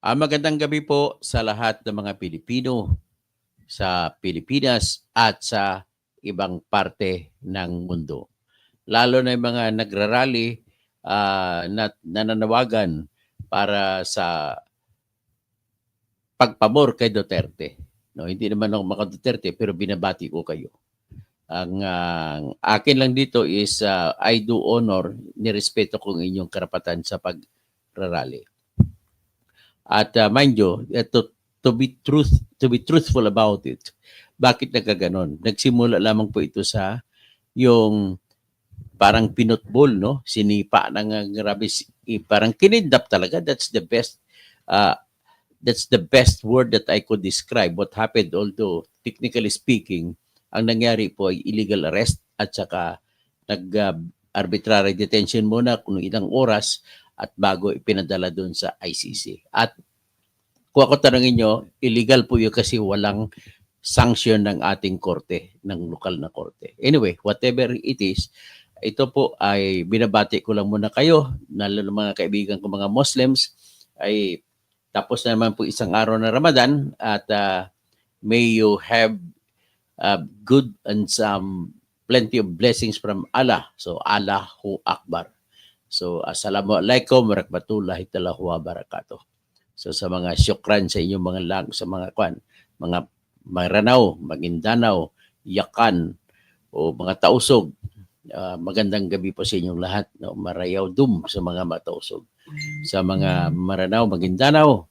Magandang gabi po sa lahat ng mga Pilipino sa Pilipinas at sa ibang parte ng mundo. Lalo na yung mga nagrarally na nananawagan para sa pagpabor kay Duterte. No, hindi naman ako mga Duterte pero binabati ko kayo. Ang akin lang dito is I do honor, nirespeto ko ang inyong karapatan sa pagrarally. At mind you, to be truthful about it, bakit nagkaganon? Nagsimula lamang po ito sa yung parang pinutbol, no? Sinipa ng grabe, parang kinidnap talaga. Uh, that's the best word that I could describe what happened. Although technically speaking, ang nangyari po ay illegal arrest at saka nag-arbitrary detention muna kung ilang oras at bago ipinadala doon sa ICC. At kung ako tanongin nyo, illegal po yun kasi walang sanction ng ating korte, ng lokal na korte. Anyway, whatever it is, ito po ay binabati ko lang muna kayo, lalo ng mga kaibigan ko mga Muslims, ay tapos na naman po isang araw na Ramadan at may you have good and plenty of blessings from Allah. So, Allahu Akbar. So, Assalamualaikum warahmatullahi wabarakatuh. So sa mga syukran sa inyong sa mga mga Maranao, Maguindanao, Yakan o mga Tausog, magandang gabi po sa inyong lahat. No? Marayaw dum sa mga Matausog. Sa mga Maranao, Maguindanao,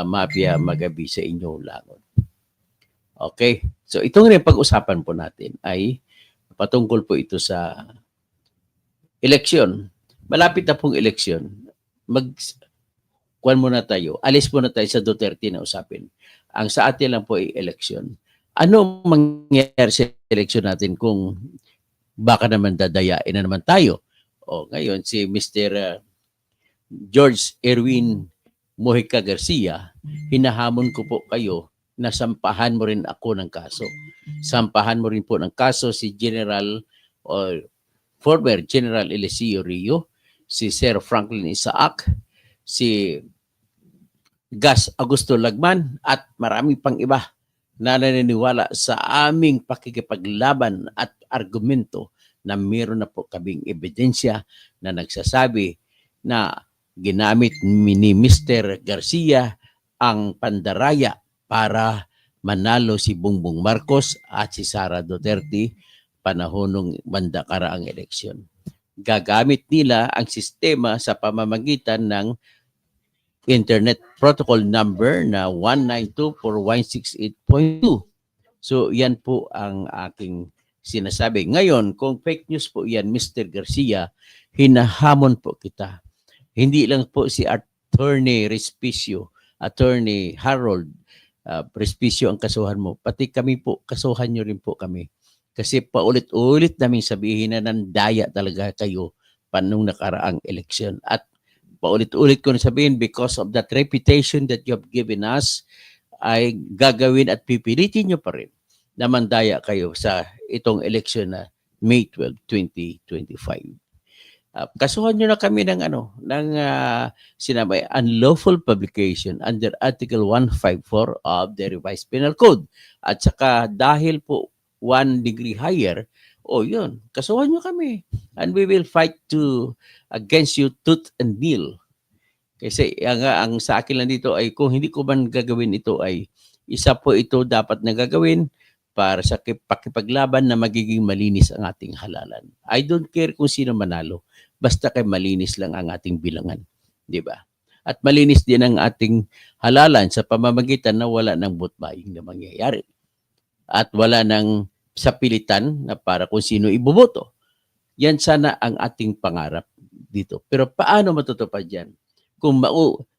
mapya magabi sa inyong langon. Okay, so itong rin pag-usapan po natin ay patungkol po ito sa eleksyon. Malapit na pong eleksyon. Alis muna tayo sa Duterte na usapin. Ang sa atin lang po ay eleksyon. Ano mangyayari sa eleksyon natin kung baka naman dadayain na naman tayo? O ngayon si Mr. George Erwin Mojica Garcia, hinahamon ko po kayo na sampahan mo rin ako ng kaso. Sampahan mo rin po ng kaso si General o former General Eliseo Rio, si Sir Franklin Isaac, si Gas Augusto Lagman at marami pang iba na naniniwala sa aming pakikipaglaban at argumento na meron na po kaming ebidensya na nagsasabi na ginamit ni Mr. Garcia ang pandaraya para manalo si Bongbong Marcos at si Sara Duterte panahon ng bandakaraang eleksyon. Gagamit nila ang sistema sa pamamagitan ng Internet Protocol number na 192.168.2. So yan po ang aking sinasabi. Ngayon, kung fake news po yan, Mr. Garcia, hinahamon po kita. Hindi lang po si Attorney Respicio, Attorney Harold Respicio ang kasuhan mo. Pati kami po, kasuhan nyo rin po kami. Kasi paulit-ulit namin sabihin na nandaya talaga kayo panong nakaraang eleksyon. At paulit-ulit ko na sabihin, because of that reputation that you have given us, ay gagawin at pipilitin nyo pa rin na mandaya kayo sa itong election na May 12, 2025. Kasuhan nyo na kami ng sinabi, unlawful publication under Article 154 of the Revised Penal Code. At saka dahil po 1 degree higher, yun, kasuhan nyo kami. And we will fight against you tooth and nail. Kasi ang sa akin lang dito ay kung hindi ko man gagawin ito ay isa po ito dapat na gagawin para sa pakipaglaban na magiging malinis ang ating halalan. I don't care kung sino manalo. Basta kay malinis lang ang ating bilangan. Di ba? At malinis din ang ating halalan sa pamamagitan na wala ng vote buying na mangyayari. At wala ng sapilitan na para kung sino iboboto. Yan sana ang ating pangarap dito. Pero paano matutupad yan? Kung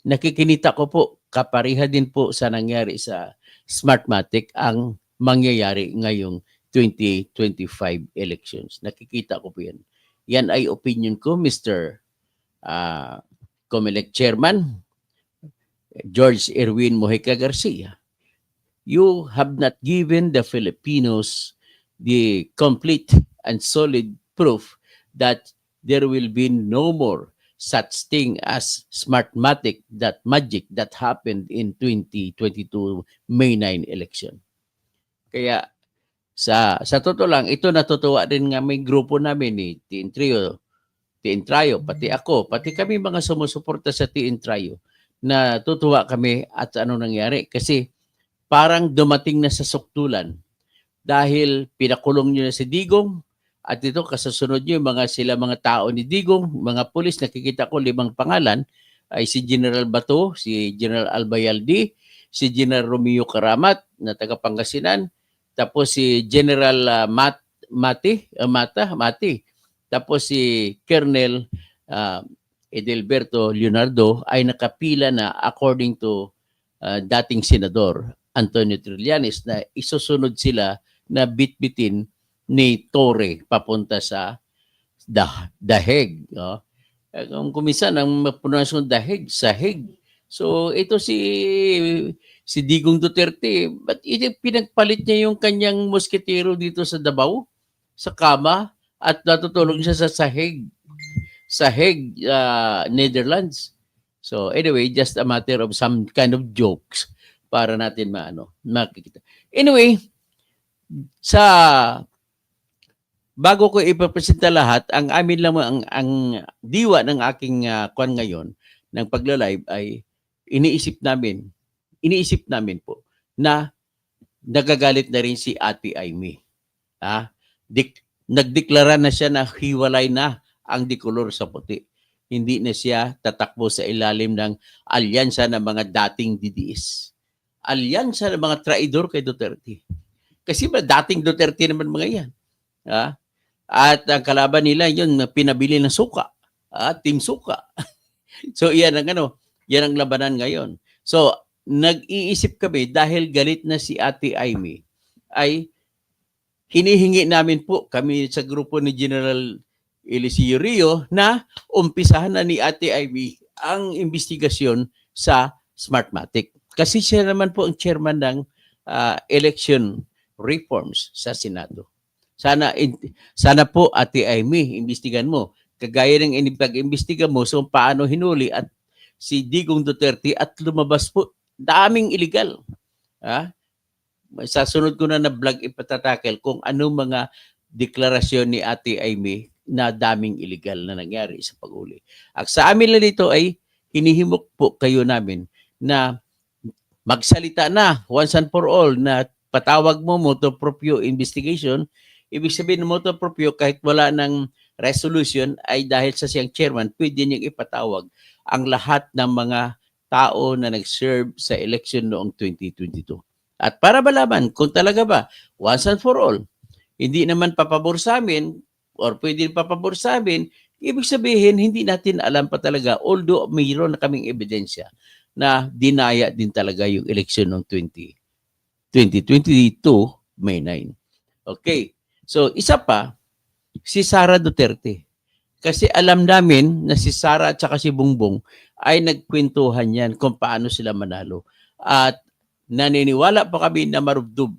nakikinita ko po, kapariha din po sa nangyari sa Smartmatic ang mangyayari ngayong 2025 elections. Nakikita ko po yan. Yan ay opinion ko, Mr. COMELEC Chairman, George Erwin Mojica Garcia. You have not given the Filipinos the complete and solid proof that there will be no more such thing as Smartmatic, that magic that happened in 2022 May 9 election. Kaya sa totoo lang, ito natutuwa din nga may grupo namin ni Tientrayo, pati ako, pati kami mga sumusuporta sa Tientrayo, na tutuwa kami at ano nangyari. Kasi parang dumating na sa suktulan dahil pinakulong nyo na si Digong at ito kasasunod nyo mga tao ni Digong, mga pulis, nakikita ko 5 pangalan, ay si General Bato, si General Albayalde, si General Romeo Karamat na taga Pangasinan, tapos si General Mati, tapos si Colonel Edelberto Leonardo ay nakapila na according to dating Senador Antonio Trillanes na isusunod sila na bitbitin ni Torre papunta sa Daheg. No? Kung minsan ang pronunciation Daheg, Saheg. So ito si Digong Duterte, ba't pinagpalit niya yung kanyang mosketero dito sa Davao, sa Kama, at natutulog siya sa Saheg, Netherlands. So anyway, just a matter of some kind of jokes para natin makikita. Anyway, bago ko ipapresenta lahat, ang amin lang ang diwa ng aking kwan ngayon ng pagla-live ay iniisip namin po na nagagalit na rin si Ate Amy. Nagdeklara na siya na hiwalay na ang dikolor sa puti. Hindi na siya tatakbo sa ilalim ng alyansa ng mga dating DDS. Alyansa ng mga traidor kay Duterte. Kasi dating Duterte naman mga yan. At ang kalaban nila yun pinabili ng suka. Team Suka. So yan ang labanan ngayon. So nag-iisip kami dahil galit na si Ate Amy ay hinihingi namin po kami sa grupo ni General Eliseo Rio na umpisahan na ni Ate Amy ang investigasyon sa Smartmatic. Kasi siya naman po ang chairman ng election reforms sa Senado. Sana po Ate Amy, imbestigan mo. Kagaya ng pag-imbestiga mo so paano hinuli at si Digong Duterte at lumabas po daming illegal. Sasunod ko na vlog ipatatakel kung anong mga deklarasyon ni Ate Amy na daming illegal na nangyari sa paghuli. At sa amin lang dito ay hinihimok po kayo namin na magsalita na once and for all na patawag mo motu proprio investigation. Ibig sabihin ng motu proprio kahit wala ng resolution ay dahil sa siyang chairman, pwede niyang ipatawag ang lahat ng mga tao na nag-serve sa election noong 2022. At para malaman kung talaga ba, once and for all, hindi naman papabor sa amin or pwede papabor sa amin, ibig sabihin hindi natin alam pa talaga although mayroon na kaming ebidensya na dinaya din talaga yung election noong 2022 May 9. Okay. So isa pa, si Sara Duterte. Kasi alam namin na si Sara at saka si Bongbong ay nagkwentuhan yan kung paano sila manalo. At naniniwala pa kami na marubdob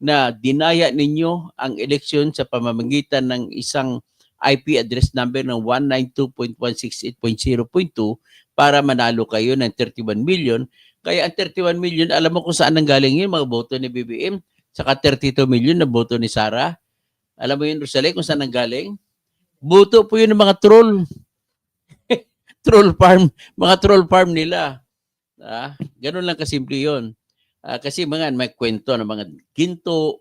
na dinaya ninyo ang eleksyon sa pamamagitan ng isang IP address number ng 192.168.0.2 para manalo kayo ng 31 million. Kaya ang 31 million, alam mo kung saan nanggaling yun, mga boto ni BBM, saka 32 million na boto ni Sara. Alam mo yun, Rosale, kung saan nanggaling? Boto po yun ng mga troll. Mga troll farm nila. Ganun lang kasimple yun. Kasi may kwento ng mga ginto.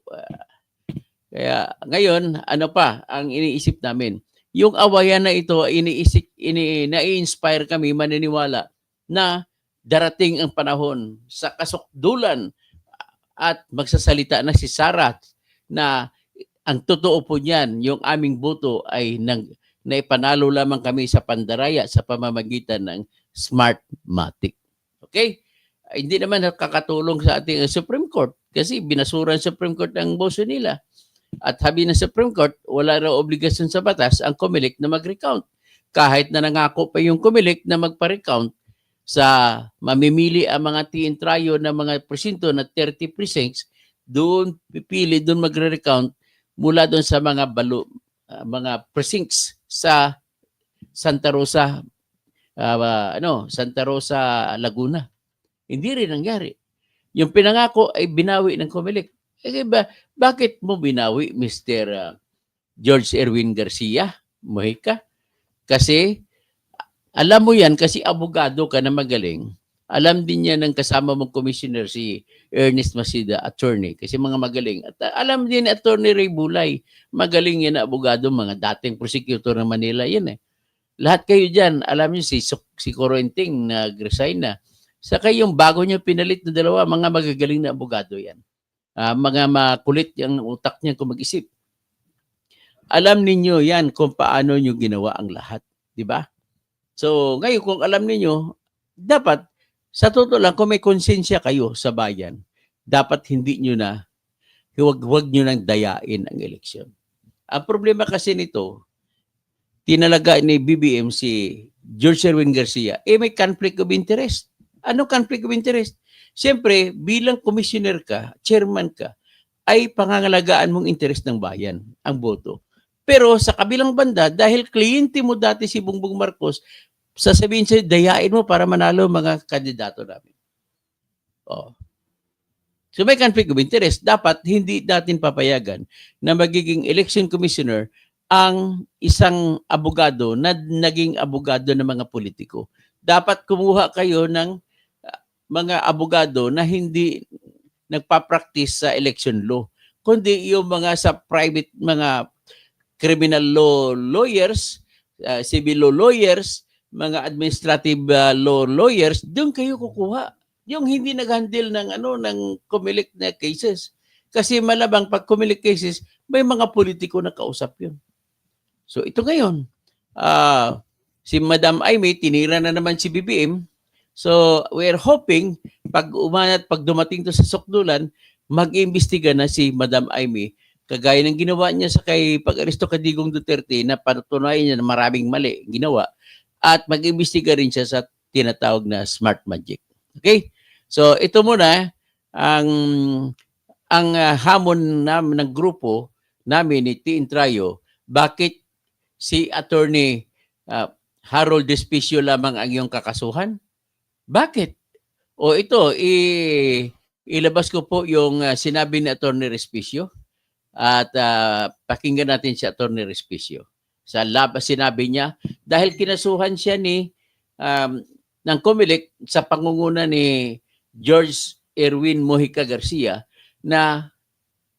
Kaya ngayon, ano pa ang iniisip namin? Yung awayan na ito, na-inspire kami maniniwala na darating ang panahon sa kasukdulan at magsasalita na si Sara na ang totoo po niyan, yung aming boto ay naipanalo lamang kami sa Pandaraya sa pamamagitan ng Smartmatic. Okay? Hindi naman nakakatulong sa ating Supreme Court kasi binasura ang Supreme Court ang boso nila. At sabi ng Supreme Court, wala raw obligasyon sa batas ang COMELEC na mag-recount. Kahit na nangako pa yung COMELEC na magpa-recount sa mamimili ang mga tientrayo na mga presinto na 30 precincts, doon magre-recount mula doon sa mga precincts sa Santa Rosa, Santa Rosa, Laguna. Hindi rin nangyari. Yung pinangako ay binawi ng COMELEC. Bakit mo binawi, Mr. George Erwin Garcia Mojica? Kasi alam mo yan, kasi abogado ka na magaling. Alam din niya ng kasama mong commissioner si Ernest Masida, attorney, kasi mga magaling. At alam din ni Attorney Ray Bulay, magaling yan na abogado, mga dating prosecutor ng Manila yan eh. Lahat kayo dyan, alam niyo si Corenting nag-resign na. Saka yung bago niya pinalit na dalawa, mga magagaling na abogado yan. Mga makulit yung utak niya kung mag-isip. Alam ninyo yan kung paano niyo ginawa ang lahat. Di ba? So, ngayon kung alam niyo, dapat, sa totoo lang, kung may konsensya kayo sa bayan, dapat hindi nyo na, huwag nyo nang dayain ang eleksyon. Ang problema kasi nito, tinalaga ni BBM si George Erwin Garcia, may conflict of interest. Anong conflict of interest? Siyempre, bilang commissioner ka, chairman ka, ay pangangalagaan mong interest ng bayan, ang boto. Pero sa kabilang banda, dahil kliyente mo dati si Bongbong Marcos, sasabihin sa'yo, dayain mo para manalo mga kandidato namin. Oh. So may conflict of interest. Dapat hindi natin papayagan na magiging election commissioner ang isang abogado na naging abogado ng mga politiko. Dapat kumuha kayo ng mga abogado na hindi nagpa-practice sa election law, kundi yung mga sa private, mga criminal law lawyers, civil law lawyers, mga administrative law lawyers, doon kayo kukuha. Yung hindi nag-handle ng COMELEC na cases. Kasi malabang pag COMELEC cases, may mga politiko na kausap yun. So ito ngayon, si Madam Aimee, tinira na naman si BBM. So we're hoping, pag dumating to sa sukdulan, mag-iimbestiga na si Madam Aimee, kagaya ng ginawa niya sa kay pag-aresto kay Digong Duterte na patunayan niya na maraming mali ginawa, at mag-imbestiga rin siya sa tinatawag na smart magic. Okay? So ito muna ang hamon namin ng grupo namin ni T-Intrayo, bakit si Attorney Harold Despicio lamang ang iyong kakasuhan? Bakit? O ito, ilabas ko po yung sinabi ni Attorney Despicio. At pakinggan natin si Attorney Respicio. Sinabi niya, dahil kinasuhan siya ng COMELEC sa pangunguna ni George Erwin Mojica Garcia na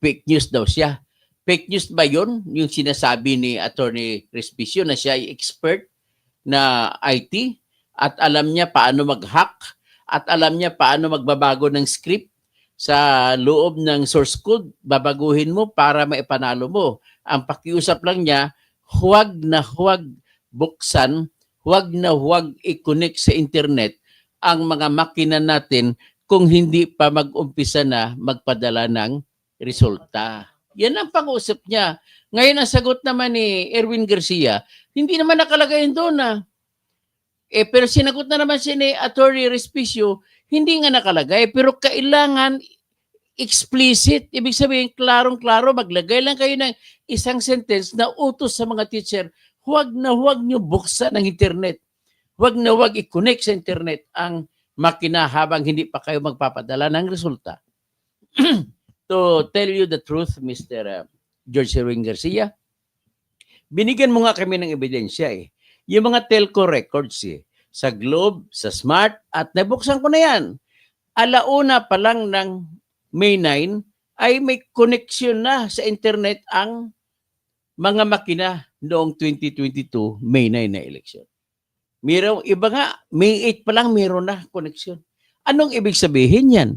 fake news daw siya. Fake news ba yun? Yung sinasabi ni Attorney Respicio na siya ay expert na IT at alam niya paano mag-hack at alam niya paano magbabago ng script sa loob ng source code, babaguhin mo para maipanalo mo. Ang pakiusap lang niya, huwag na huwag buksan, huwag na huwag i-connect sa internet ang mga makina natin kung hindi pa mag-umpisa na magpadala ng resulta. Yan ang pag-usap niya. Ngayon, ang sagot naman ni Erwin Garcia, hindi naman nakalagay doon na. Pero sinagot na naman si Attorney Respicio, hindi nga nakalagay, pero kailangan explicit. Ibig sabihin, klarong-klaro, maglagay lang kayo ng isang sentence na utos sa mga teacher, huwag na huwag nyo buksan ang internet. Huwag na huwag i-connect sa internet ang makina habang hindi pa kayo magpapadala ng resulta. To tell you the truth, Mr. George Erwin Garcia, binigyan mo nga kami ng ebidensya eh. Yung mga telco records sa Globe, sa Smart, at nabuksan ko na yan. Alauna pa lang ng May 9 ay may connection na sa internet ang mga makina noong 2022 May 9 na election. Iba nga, May 8 pa lang meron na connection. Anong ibig sabihin yan?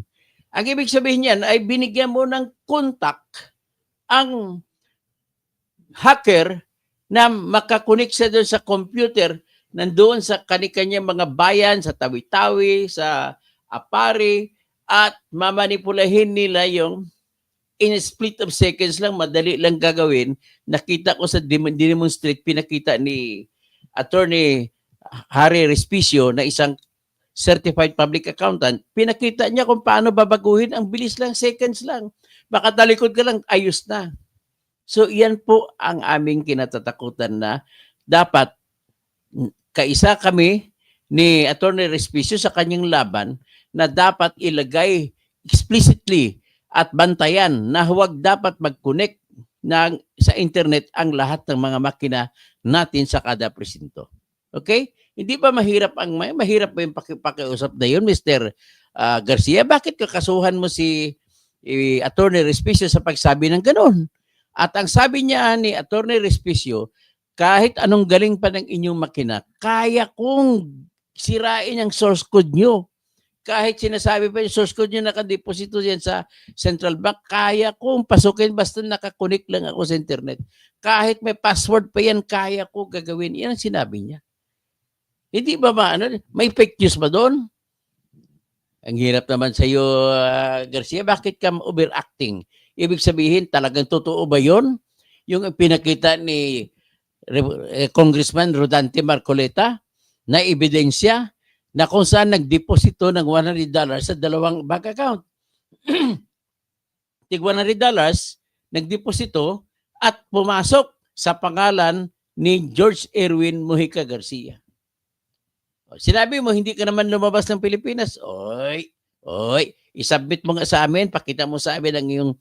Ang ibig sabihin yan ay binigyan mo ng contact ang hacker na makakonek siya doon sa computer, nandoon sa kanya-kanyang mga bayan, sa Tawi-Tawi, sa Apari, at mamanipulahin nila yung in a split of seconds lang, madali lang gagawin. Nakita ko sa demonstrate, pinakita ni Attorney Harry Respicio na isang certified public accountant, pinakita niya kung paano babaguhin, ang bilis lang, seconds lang. Baka talikod ka lang, ayos na. So, yan po ang aming kinatatakutan na dapat kaisa kami ni Attorney Respicio sa kanyang laban na dapat ilagay explicitly at bantayan na huwag dapat mag-connect sa internet ang lahat ng mga makina natin sa kada presinto. Okay? Hindi ba mahirap mahirap ba yung pakiusap na yun, Mr. Garcia? Bakit kakasuhan mo si Attorney Respicio sa pagsabi ng ganun? At ang sabi niya ni Attorney Respicio, kahit anong galing pa ng inyong makina, kaya kong sirain ang source code nyo. Kahit sinasabi pa yung source code nyo nakadeposito yan sa central bank, kaya kong pasukin basta nakakonect lang ako sa internet. Kahit may password pa yan, kaya ko gagawin. Yan ang sinabi niya. Hindi ba may fake news ba doon? Ang hirap naman sa iyo, Garcia. Bakit ka overacting? Ibig sabihin, talagang totoo ba yon? Yung pinakita ni Congressman Rodante Marcoleta na ebidensya na kung saan nagdeposito ng $100 sa dalawang bank account. Tig $100, nagdeposito at pumasok sa pangalan ni George Erwin Mujica Garcia. Sinabi mo, hindi ka naman lumabas ng Pilipinas. Oy, isubmit mo nga sa amin, pakita mo sa amin ang iyong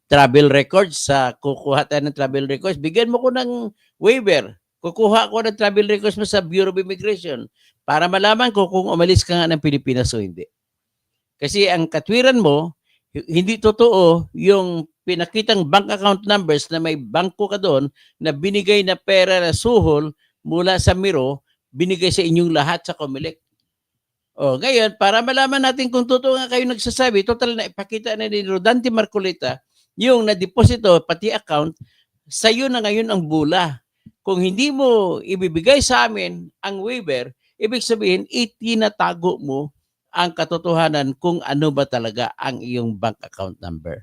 travel records. Kukuha tayo ng travel records. Bigyan mo ko ng waiver. Kukuha ko ng travel records mo sa Bureau of Immigration para malaman ko kung umalis ka nga ng Pilipinas o hindi. Kasi ang katwiran mo, hindi totoo yung pinakitang bank account numbers na may bangko ka doon na binigay na pera na suhol mula sa Miro, binigay sa inyong lahat sa Comelec. Ngayon, para malaman natin kung totoo nga kayo nagsasabi, total na ipakita na ni Rodante Marcoleta yung na-deposito, pati account, sa'yo na ngayon ang bula. Kung hindi mo ibibigay sa amin ang waiver, ibig sabihin, itinatago mo ang katotohanan kung ano ba talaga ang iyong bank account number.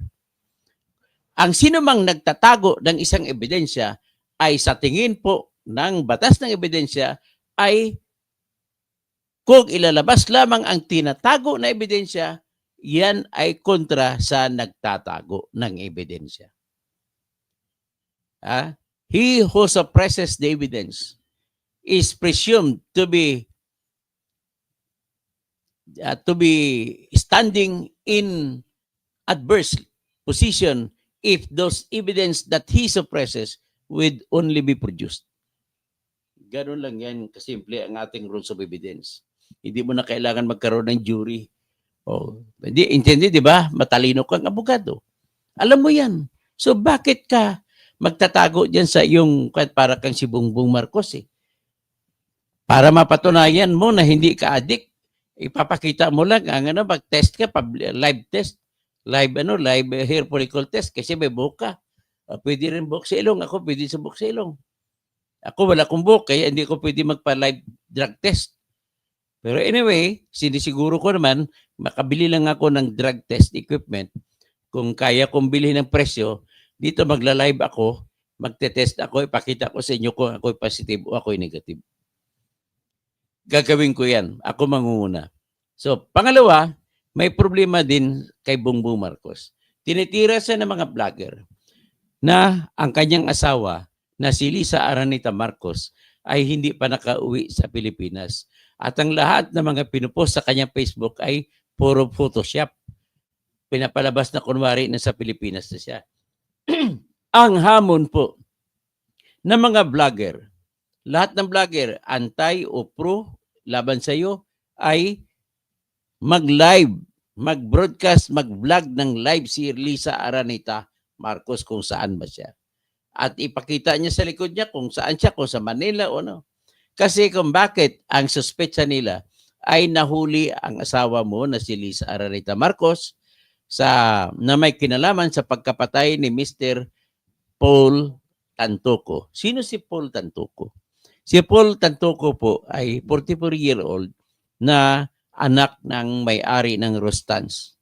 Ang sinumang nagtatago ng isang ebidensya ay sa tingin po ng batas ng ebidensya ay kung ilalabas lamang ang tinatago na ebidensya, yan ay kontra sa nagtatago ng ebidensya. He who suppresses the evidence is presumed to be standing in adverse position if those evidence that he suppresses would only be produced. Ganun lang yan kasimple ang ating rules of evidence. Hindi mo na kailangan magkaroon ng jury. Hindi, intindi, di ba? Matalino kang abogado. Alam mo yan. So bakit ka magtatago dyan sa iyong, para kang si Bongbong Marcos Para mapatunayan mo na hindi ka addict, ipapakita mo lang ang mag-test ka, live test, live hair follicle test kasi may buhok ka. Pwede rin buhok sa ilong. Ako pwede sa buhok sa ilong. Ako wala kong buhok, kaya hindi ko pwede magpa-live drug test. Pero anyway, sinisiguro ko naman, makabili lang ako ng drug test equipment. Kung kaya kong bilhin ng presyo, dito magla-live ako, magte-test ako, ipakita ko sa inyo kung ako'y positive o ako'y negative. Gagawin ko yan. Ako mangunguna. So, pangalawa, may problema din kay Bongbong Marcos. Tinitira siya ng mga vlogger na ang kanyang asawa na si Lisa Araneta Marcos ay hindi pa nakauwi sa Pilipinas. At ang lahat ng mga pinupost sa kanyang Facebook ay puro Photoshop. Pinapalabas na kunwari na sa Pilipinas na siya. Ang hamon po ng mga vlogger, lahat ng vlogger, anti o pro, laban sa iyo, ay mag-live, mag-broadcast, mag-vlog ng live si Lisa Araneta Marcos kung saan ba siya. At ipakita niya sa likod niya kung saan siya, kung sa Manila o no. Kasi kung bakit ang suspetsa nila ay nahuli ang asawa mo na si Lisa Araneta Marcos na may kinalaman sa pagkapatay ni Mr. Paul Tantoco. Sino si Paul Tantoco? Si Paul Tantoco po ay 44-year-old na anak ng may-ari ng Rostans.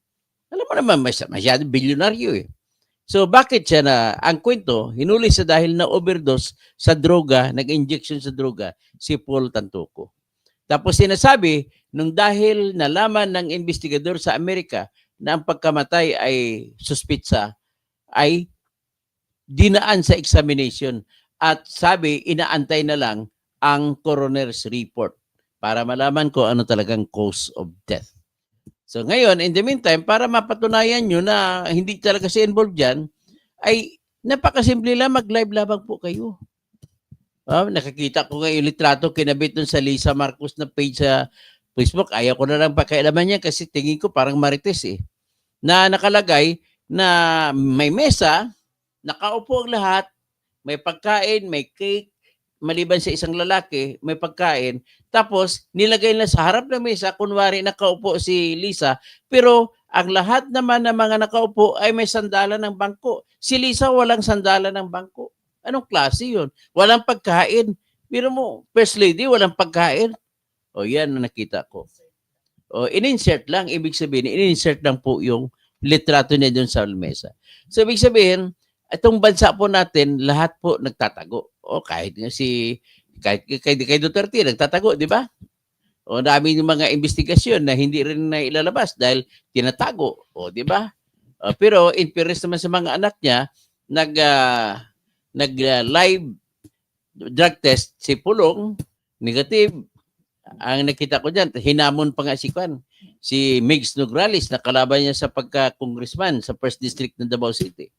Alam mo naman, masyadong bilyonaryo So bakit siya ang kwento, hinuli siya dahil na overdose sa droga, nag-injection sa droga, si Paul Tantoco. Tapos sinasabi, nung dahil nalaman ng investigador sa Amerika na ang pagkamatay ay suspitsa, ay dinaan sa examination at sabi, inaantay na lang ang coroner's report para malaman ko ano talagang cause of death. So ngayon, in the meantime, para mapatunayan nyo na hindi talaga siya involved dyan, ay napakasimple lang, mag-live labang po kayo. Nakakita ko ngayon litrato kinabit dun sa Lisa Marcos na page sa Facebook. Ayaw ko na lang pakialaman niya kasi tingin ko parang marites eh. Na nakalagay na may mesa, nakaupo ang lahat, may pagkain, may cake, maliban sa isang lalaki, may pagkain. Tapos, nilagay na sa harap ng mesa, kunwari nakaupo si Lisa, pero ang lahat naman ng mga nakaupo ay may sandalan ng bangko. Si Lisa walang sandalan ng bangko. Anong klase yun? Walang pagkain. Biro mo, First Lady, walang pagkain. O yan ang nakita ko. O in-insert lang, ibig sabihin, in-insert lang po yung litrato niya doon sa mesa. So ibig sabihin, itong bansa po natin, lahat po nagtatago. O kahit nga kay Duterte, nagtatago, di ba? O dami yung mga investigasyon na hindi rin na ilalabas dahil tinatago. O di ba? Pero in fairness naman sa mga anak niya, nag-live drug test si Pulong, negative. Ang nakita ko diyan, hinamon pa nga si Migs Nograles na kalaban niya sa pagka-congressman sa 1st District ng Davao City.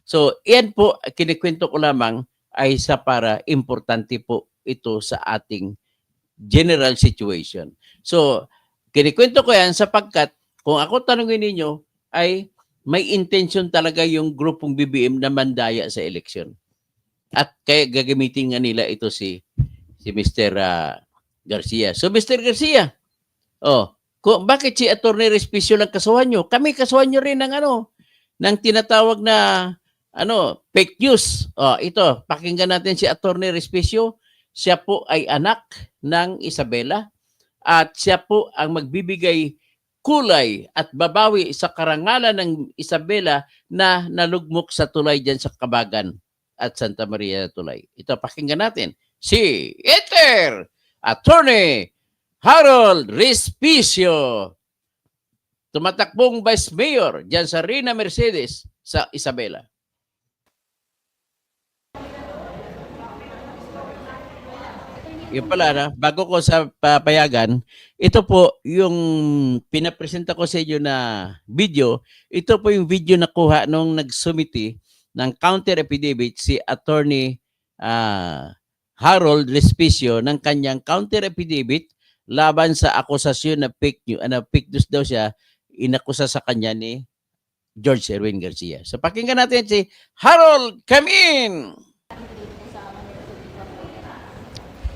So, yan po, kinikwento ko lamang ay sa para importante po ito sa ating general situation. So, kinikwento ko yan sapagkat kung ako tanungin ninyo ay may intention talaga yung grupong BBM na mandaya sa eleksyon. At kaya gagamitin nga nila ito si Mr. Garcia. So, Mr. Garcia, bakit si Atty. Respicio lang kasuhan nyo? Kami kasuhan nyo rin ng tinatawag na fake news. Ito, pakinggan natin si Atty. Respicio. Siya po ay anak ng Isabela at siya po ang magbibigay kulay at babawi sa karangalan ng Isabela na nalugmok sa tulay dyan sa Kabagan at Santa Maria Tulay. Ito, pakinggan natin. Si Attorney Harold Respicio, tumatakbong Vice Mayor dyan sa Rina Mercedes sa Isabela. Yung pala, bago ko sa papayagan, ito po yung pinapresenta ko sa inyo na video. Ito po yung video na kuha nung nagsumiti ng counter affidavit si Attorney Harold Respicio ng kanyang counter affidavit laban sa akusasyon na fake news daw siya, inakusa sa kanya ni George Erwin Garcia. So pakinggan natin si Harold, come in!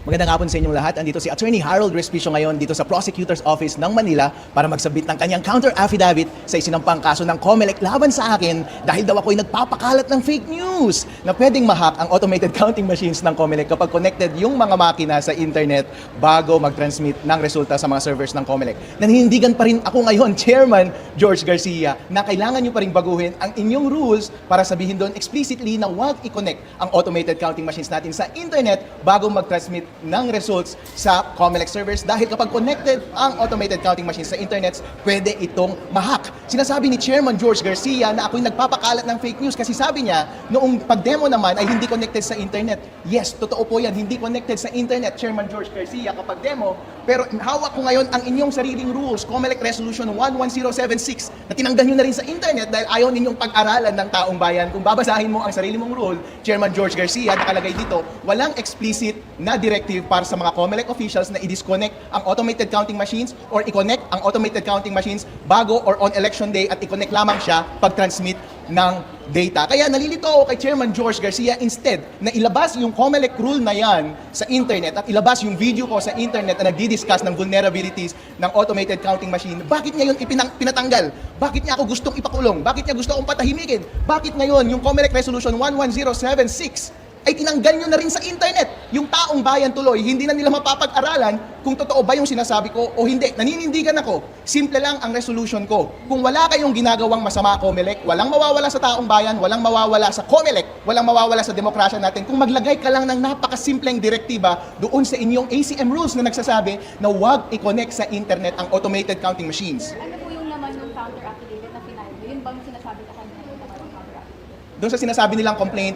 Magandang hapon sa inyong lahat. Andito si Attorney Harold Respicio ngayon dito sa Prosecutor's Office ng Manila para magsabit ng kanyang counter affidavit sa isinampang kaso ng COMELEC laban sa akin dahil daw ako'y nagpapakalat ng fake news na pwedeng ma-hack ang automated counting machines ng COMELEC kapag connected yung mga makina sa internet bago mag-transmit ng resulta sa mga servers ng COMELEC. Naninindigan pa rin ako ngayon, Chairman George Garcia, na kailangan nyo pa rin baguhin ang inyong rules para sabihin doon explicitly na huwag i-connect ang automated counting machines natin sa internet bago mag-transmit ng results sa COMELEC servers dahil kapag connected ang automated counting machines sa internet, pwede itong ma-hack. Sinasabi ni Chairman George Garcia na ako'y nagpapakalat ng fake news kasi sabi niya, noong pag-demo naman ay hindi connected sa internet. Yes, totoo po yan, hindi connected sa internet, Chairman George Garcia kapag demo, pero hawak ko ngayon ang inyong sariling rules, COMELEC Resolution 11076, na tinanggal nyo na rin sa internet dahil ayaw ninyong pag-aralan ng taong bayan. Kung babasahin mo ang sarili mong rule, Chairman George Garcia, nakalagay dito, walang explicit na directive para sa mga COMELEC officials na i-disconnect ang automated counting machines or i-connect ang automated counting machines bago or on election day at i-connect lamang siya pag-transmit ng data. Kaya nalilito ako kay Chairman George Garcia instead na ilabas yung COMELEC rule na yan sa internet at ilabas yung video ko sa internet na nagdi-discuss ng vulnerabilities ng automated counting machine. Bakit ngayon pinatanggal? Bakit niya ako gustong ipakulong? Bakit niya gusto akong patahimikin? Bakit ngayon yung COMELEC Resolution 11076 ay tinanggal nyo na rin sa internet? Yung taong bayan tuloy, hindi na nila mapapag-aralan kung totoo ba yung sinasabi ko o hindi. Naninindigan ako. Simple lang ang resolution ko. Kung wala kayong ginagawang masama, COMELEC, walang mawawala sa taong bayan, walang mawawala sa COMELEC, walang mawawala sa demokrasya natin. Kung maglagay ka lang ng napakasimpleng direktiba doon sa inyong ACM rules na nagsasabi na huwag i-connect sa internet ang automated counting machines. Ano po yung naman yung counter affidavit na final? Yun bang sinasabi ko kanina yung naman yung counter affidavit? doon sa sinasabi nilang complaint,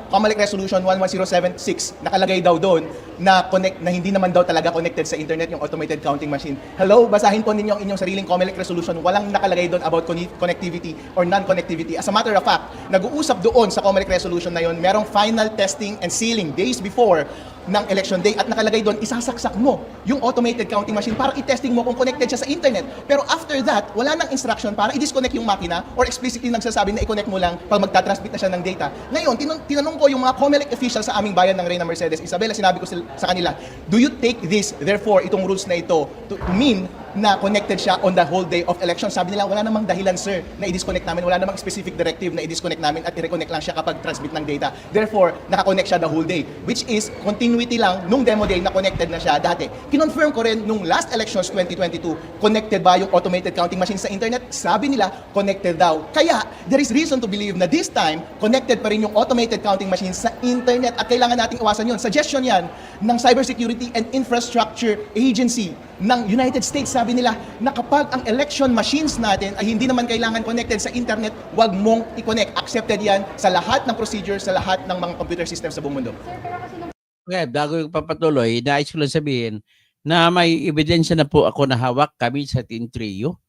COMELEC Resolution 11076, nakalagay daw doon na hindi naman daw talaga connected sa internet yung automated counting machine. Hello, basahin po ninyo ang inyong sariling COMELEC Resolution. Walang nakalagay doon about connectivity or non-connectivity. As a matter of fact, nag-uusap doon sa COMELEC Resolution na yun, merong final testing and sealing days before ng election day at nakalagay doon, isasaksak mo yung automated counting machine para i-testing mo kung connected siya sa internet. Pero after that, wala nang instruction para i-disconnect yung makina or explicitly nagsasabi na i-connect mo lang pag magtatransmit na siya ng data. Ngayon, tinanong ko yung mga COMELEC officials sa aming bayan ng Reyna Mercedes Isabela, sinabi ko sa kanila, do you take this, therefore, itong rules na ito to mean na connected siya on the whole day of election? Sabi nila, wala namang dahilan, sir, na i-disconnect namin. Wala namang specific directive na i-disconnect namin at i-reconnect lang siya kapag transmit ng data. Therefore, naka-connect siya the whole day. Which is, continuity lang nung demo day na connected na siya dati. Kinonfirm ko rin nung last elections 2022, connected ba yung automated counting machine sa internet? Sabi nila, connected daw. Kaya, there is reason to believe na this time, connected pa rin yung automated counting machine sa internet at kailangan nating iwasan yun. Suggestion yan ng Cybersecurity and Infrastructure Agency ng United States. Sabi nila na kapag ang election machines natin ay hindi naman kailangan connected sa internet, wag mong i-connect. Accepted yan sa lahat ng procedures, sa lahat ng mga computer systems sa buong mundo. Okay, bago yung papatuloy, nais ko lang sabihin na may ebidensya na po ako na hawak kami sa Team Trio.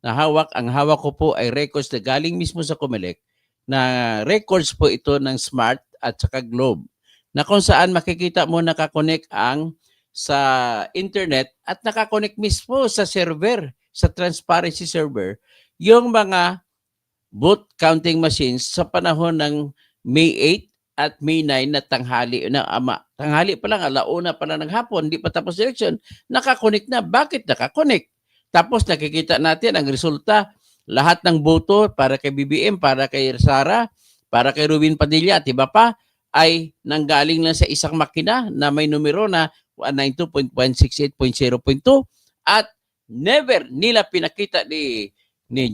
Ang hawak ko po ay records na galing mismo sa COMELEC na records po ito ng Smart at saka Globe na kung saan makikita mo nakakonect ang sa internet at nakakonect mismo sa server, sa transparency server, yung mga vote counting machines sa panahon ng May 8 at May 9 na tanghali pa lang, alauna pa lang ng hapon, hindi pa tapos election, nakakonect na. Bakit nakakonect? Tapos nakikita natin ang resulta, lahat ng boto para kay BBM, para kay Sara, para kay Ruben Padilla at iba pa, ay nanggaling lang sa isang makina na may numero na 192.168.0.2 at never nila pinakita ni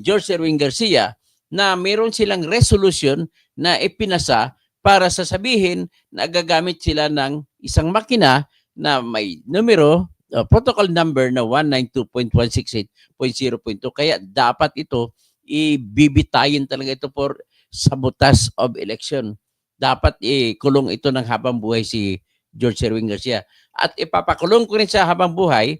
George Erwin Garcia na meron silang resolution na ipinasa para sasabihin na gagamit sila ng isang makina na may numero, protocol number na 192.168.0.2. Kaya dapat ito ibibitayin talaga ito for sabotage of election. Dapat ikulong ito ng habang buhay si George Erwin Garcia. At ipapakulong ko rin sa habang buhay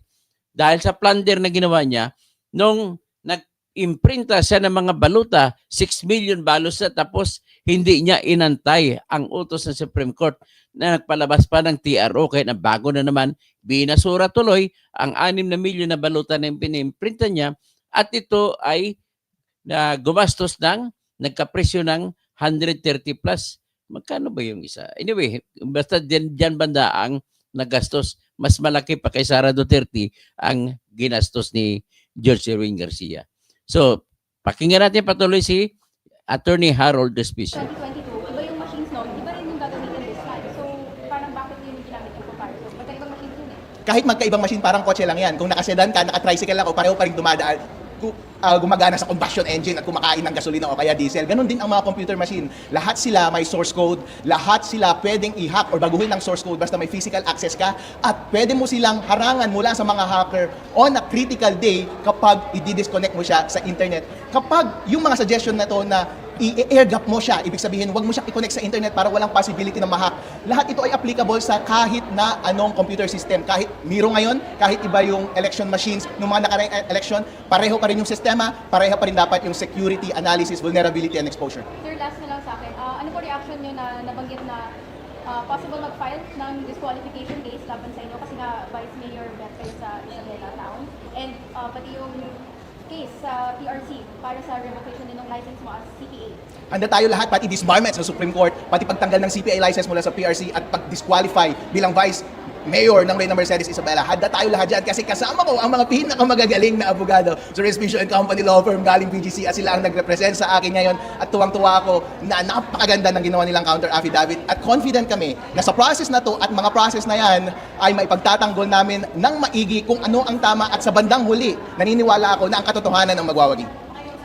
dahil sa plunder na ginawa niya nung nag-imprinta siya ng mga baluta, 6 million balos na, tapos hindi niya inantay ang utos ng Supreme Court na nagpalabas pa ng TRO kaya na bago na naman binasura tuloy ang 6 na milyon na baluta na pinimprinta niya at ito ay gumastos nagkapresyo ng 130 plus. Magkano ba yung isa? Anyway, basta dyan banda ang nagastos. Mas malaki pa kay Sara Duterte ang ginastos ni George Erwin Garcia. So, pakinggan natin patuloy si Attorney Harold Despicio. 2022, iba yung machines noon, iba rin yung gagamitin this time. So, parang bakit yun yung ginamit yung comparison? Magkaibang machines yun eh. Kahit magkaibang machine, parang kotse lang yan. Kung nakasedan ka, naka-tricycle ako, pareho pa rin dumadaan. Gumagana sa combustion engine at kumakain ng gasolina o kaya diesel. Ganon din ang mga computer machine. Lahat sila may source code, lahat sila pwedeng i-hack or baguhin ng source code basta may physical access ka at pwede mo silang harangan mula sa mga hacker on a critical day kapag i-disconnect mo siya sa internet. Kapag yung mga suggestion na to na i-airgap mo siya, ibig sabihin huwag mo siyang i-connect sa internet para walang possibility na ma-hack. Lahat ito ay applicable sa kahit na anong computer system. Kahit Miro ngayon, kahit iba yung election machines ng mga nakaraang election, pareho pa rin yung sistema, pareho pa rin dapat yung security, analysis, vulnerability, and exposure. Sir, last na lang sa akin. Ano po reaction nyo na nabanggit na possible mag-file ng disqualification case laban sa inyo kasi nga Vice Mayor bet kayo sa Isabela Town and pati yung case sa PRC para sa revocation din ng license mo as CPA. Handa tayo lahat, pati disbarment sa Supreme Court, pati pagtanggal ng CPA license mula sa PRC at pag-disqualify bilang Vice Mayor ng Reyna Mercedes Isabela. Handa tayo lahat dyan kasi kasama ko ang mga pinakamagagaling na abogado sa Respicio and Company Law Firm galing BGC at sila ang nag-represent sa akin ngayon at tuwang-tuwa ako na napakaganda ng ginawa nilang counter affidavit at confident kami na sa process na to at mga process na yan ay maipagtatanggol namin ng maigi kung ano ang tama at sa bandang huli naniniwala ako na ang katotohanan ang magwawagi.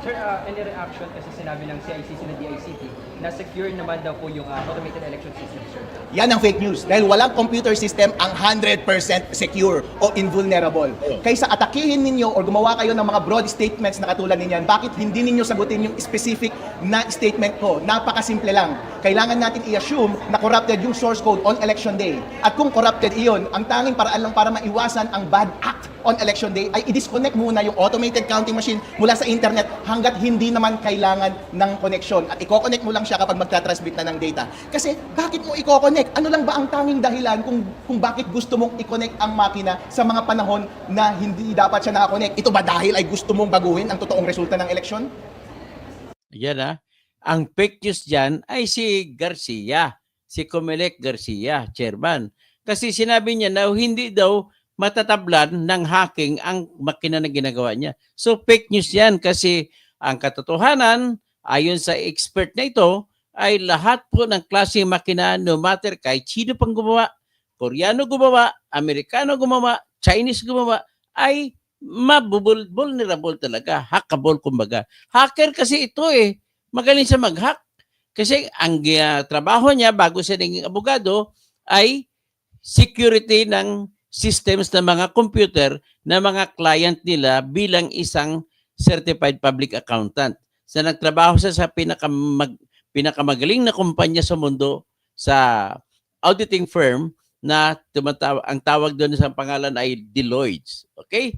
Sir, any reaction kasi sinabi ng CICC na DICT na secure naman daw po yung automated election system, sir? Yan ang fake news dahil walang computer system ang 100% secure o invulnerable. Kaysa atakihin ninyo o gumawa kayo ng mga broad statements na katulad ninyan, bakit hindi ninyo sagutin yung specific na statement ko? Napakasimple lang. Kailangan natin i-assume na corrupted yung source code on election day. At kung corrupted iyon, ang tanging paraan lang para maiwasan ang bad act on election day ay i-disconnect muna yung automated counting machine mula sa internet hanggat hindi naman kailangan ng connection. At i-connect mo lang siya kapag magta-transmit na ng data. Kasi bakit mo i-connect? Ano lang ba ang tanging dahilan kung bakit gusto mong i-connect ang makina sa mga panahon na hindi dapat siya naka-connect? Ito ba dahil ay gusto mong baguhin ang totoong resulta ng eleksyon? Yan Ang fake news dyan ay si Garcia, si Comelec Garcia, chairman. Kasi sinabi niya na hindi daw matatablan ng hacking ang makina na ginagawa niya. So fake news yan kasi ang katotohanan ayon sa expert na ito ay lahat po ng klase makina no matter kahit sino pang gumawa, Koreano gumawa, Amerikano gumawa, Chinese gumawa ay vulnerable talaga, hackable kumbaga. Hacker kasi ito magaling sa mag-hack. Kasi ang trabaho niya bago siya naging abogado ay security ng systems ng mga computer na mga client nila bilang isang certified public accountant. So nagtrabaho siya sa pinakamagaling na kumpanya sa mundo sa auditing firm na ang tawag doon sa pangalan ay Deloitte. Okay?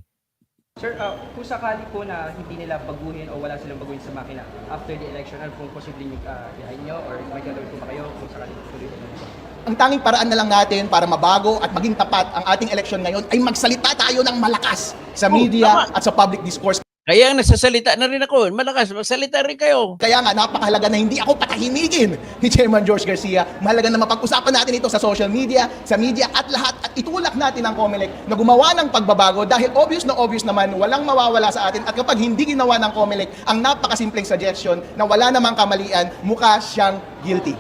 Sir, kung sakali po na hindi nila baguhin o wala silang baguhin sa makina after the election, ano kung posibleng ihain nyo or may gagawin po ba kayo kung sakali tuloy po? Ang tanging paraan na lang natin para mabago at maging tapat ang ating eleksyon ngayon ay magsalita tayo ng malakas sa media tama. at sa public discourse. Kaya nagsasalita na rin ako. Malakas, magsalita rin kayo. Kaya nga, napakahalaga na hindi ako patahimigin ni Chairman George Garcia. Mahalaga na mapag-usapan natin ito sa social media, sa media at lahat. At itulak natin ang COMELEC na gumawa ng pagbabago dahil obvious naman, walang mawawala sa atin. At kapag hindi ginawa ng COMELEC ang napakasimpleng suggestion na wala namang kamalian, mukha siyang guilty.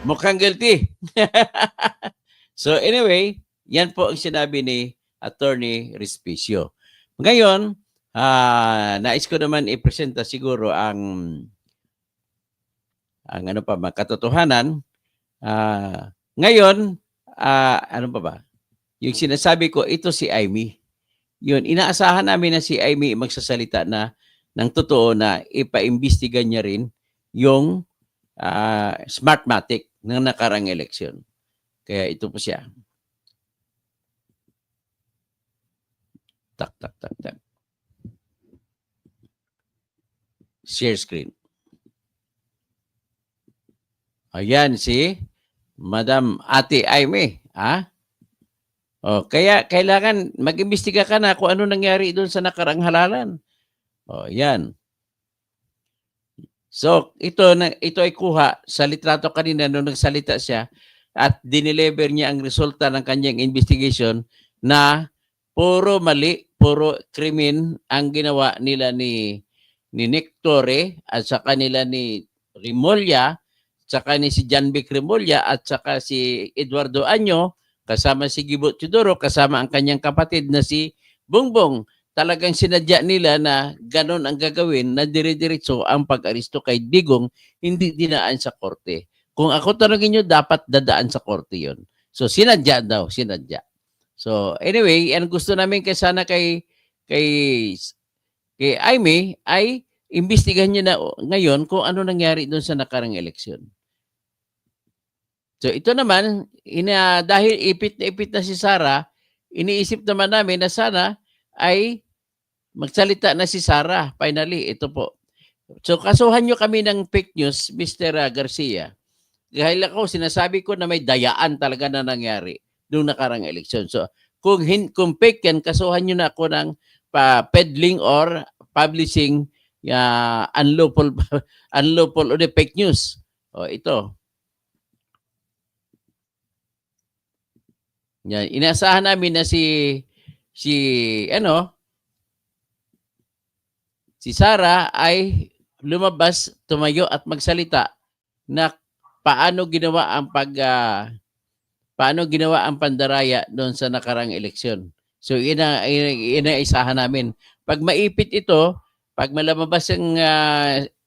Mukhang guilty. So anyway, yan po ang sinabi ni Attorney Respicio. Ngayon, nais ko naman i-presenta siguro ang katotohanan. Ngayon, ano pa ba? Yung sinasabi ko, ito si Amy. Yun, inaasahan namin na si Amy magsasalita na ng totoo na ipaimbestigan niya rin yung Smartmatic ng nakarang eleksyon. Kaya ito po siya. Tak. Share screen. Ayan si Madam Ate Aimee. Kaya kailangan mag-imbestiga ka na kung ano nangyari doon sa nakarang halalan. Yan. So, ito ay kuha sa litrato kanina nung nagsalita siya at dineliver niya ang resulta ng kanyang investigation na puro mali, puro krimen ang ginawa nila ni Nick Torre at saka nila ni Remulla, saka ni si John Vic Remulla at saka si Eduardo Año, kasama si Gibo Teodoro, kasama ang kanyang kapatid na si Bongbong. Talagang sinadya nila na ganon ang gagawin na dire-diretso ang pag-aristo kay Digong, hindi dinaan sa korte. Kung ako tanongin nyo, dapat dadaan sa korte yon. So sinadya daw, sinadya. So anyway, ang gusto namin sana kay Aimee ay imbestigahan niya na ngayon kung ano nangyari doon sa nakarang eleksyon. So ito naman, dahil ipit na si Sara, iniisip naman namin na sana ay magsalita na si Sara. Finally, ito po. So kasuhan nyo kami ng fake news, Mr. Garcia. Dahil ako, sinasabi ko na may dayaan talaga na nangyari noong nakarang eleksyon. So kung fake yan, kasuhan nyo na ako ng peddling or publishing unlawful o the fake news. Ito. Yan. Inaasahan namin na si Sara ay lumabas, tumayo at magsalita na paano ginawa ang pandaraya doon sa nakarang eleksyon. So inaisahan namin. Pag maipit ito, Pag malabas ang